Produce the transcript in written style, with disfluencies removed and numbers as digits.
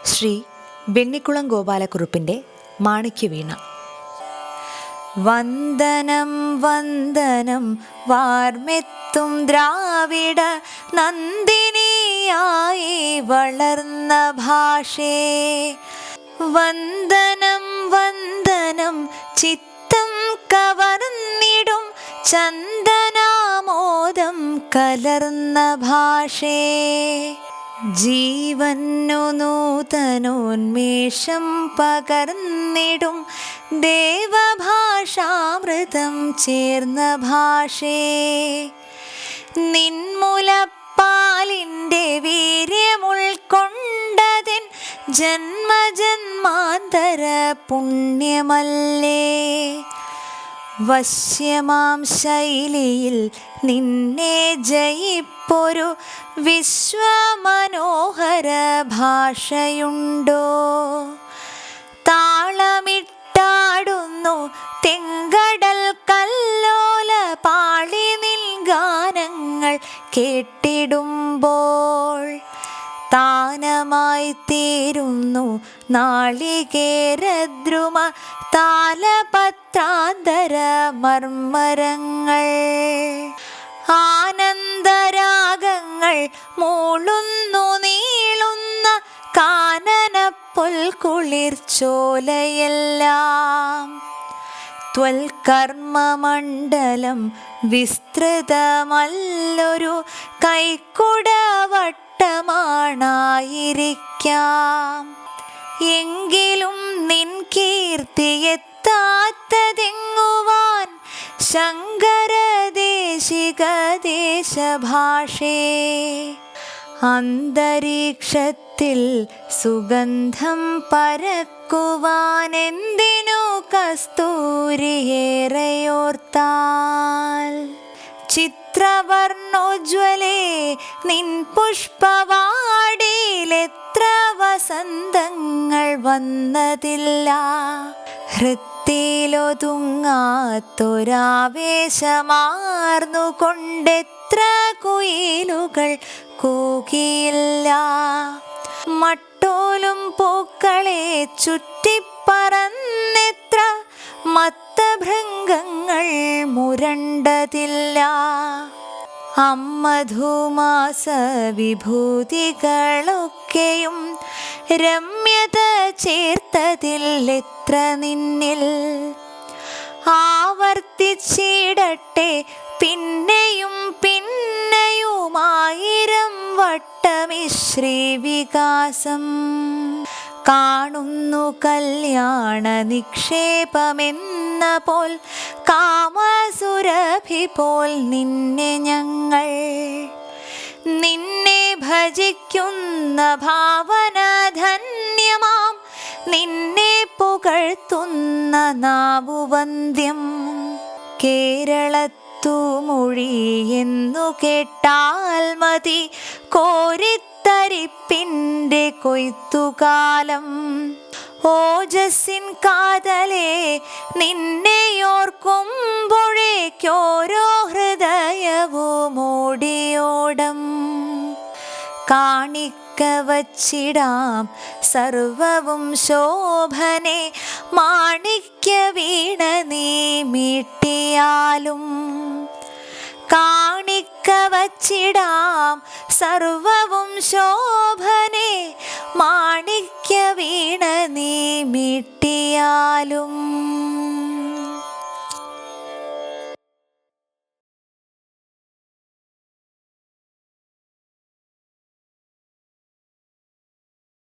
ശ്രീ വെണ്ണിക്കുളം ഗോപാലക്കുറുപ്പിൻ്റെ മാണിക്യവീണ. വന്ദനം വന്ദനം വാർമെത്തും ദ്രാവിഡ നന്ദിനിയായി വളർന്ന ഭാഷേ. വന്ദനം വന്ദനം ചിത്തം കവർന്നിടും ചന്ദനാമോദം കലർന്ന ഭാഷേ. ജീവന്നു നൂതനോന്മേഷം പകർന്നിടും ദേവഭാഷാമൃതം ചേർന്ന ഭാഷേ. നിൻമുലപ്പാലിൻ്റെ വീര്യമുൾക്കൊണ്ടതിൻ ജന്മജന്മാന്തര പുണ്യമല്ലേ. വശ്യമാം ശൈലിയിൽ നിന്നെ ജയിപ്പൊരു വിശ്വമനോഹര ഭാഷയുണ്ടോ. താളമിട്ടാടുന്നു തെങ്കടൽ കല്ലോല പാളി നിൻ ഗാനങ്ങൾ കേട്ടിടുമ്പോൾ. താനമായി തീരുന്നു നാളികേരദ്രുമ താലപത്രാന്തര മർമരങ്ങൾ. ആനന്ദരാഗങ്ങൾ മൂളുന്നു നീളുന്ന കാനനപ്പൊൽക്കുളിർച്ചോലയെല്ലാം. ത്വൽകർമ്മമണ്ഡലം വിസ്തൃതമല്ലൊരു കൈക്കുടവട്ടമാണായിരിക്കാം. എങ്കിലും നിൻ കീർത്തിയെത്താത്തതെങ്ങുവാൻ ശങ്കരദേശിക ദേശഭാഷേ. അന്തരീക്ഷത്തിൽ സുഗന്ധം പരക്കുവാനെന്തിനു കസ്തൂരിയേറെയോർത്താൽ. ചിത്രവർണ്ണോജ്വലേ നിൻ പുഷ്പവാടിയിലെത്ര വസന്തങ്ങൾ വന്നതില്ല. ഹൃത്തിലൊതുങ്ങാത്തൊരാവേശമാർന്നുകൊണ്ടെത്ര കുയിലുകൾ കൂകിയില്ല. മട്ടോലും പൂക്കളെ ചുറ്റിപ്പറന്നെത്ര മത്തഭൃംഗങ്ങൾ മുരണ്ടതില്ല. അമ്മധൂമാസ വിഭൂതികളൊക്കെയും രമ്യത ചേർത്തതില്ലെത്ര നിന്നിൽ. ആവർത്തിച്ചിടട്ടെ പിന്നെയും പിന്നെയുമായിരം വട്ടമി ശ്രീവികാസം. കാണുന്നു കല്യാണ നിക്ഷേപമെന്ന പോൽ കാമസുരഭി പോൽ നിന്നെ ഞങ്ങൾ. നിന്നെ ഭജിക്കുന്ന ഭാവന ധന്യമാം നിന്നെ പുകഴ്ത്തുന്ന നാവുവന്ദ്യം. കേരളത്തു മൊഴി എന്നു കേട്ടാൽ മതി കോരിത്തരിപ്പിൻ്റെ കൊയ്ത്തുകാലം. ഓജസ്സിൻ കാതലേ നിന്നെയോർക്കുമ്പോഴേക്കോരോ ഹൃദയവും ഓടിയോടം. കാണിക്ക വച്ചിടാം സർവവും ശോഭനെ മാണിക്യ വീണ നീ മീട്ടിയാലും. കാണിക്ക വച്ചിടാം സർവവും ശോഭനെ മാണിക്യ വീണ നീ മീട്ടിയാലും.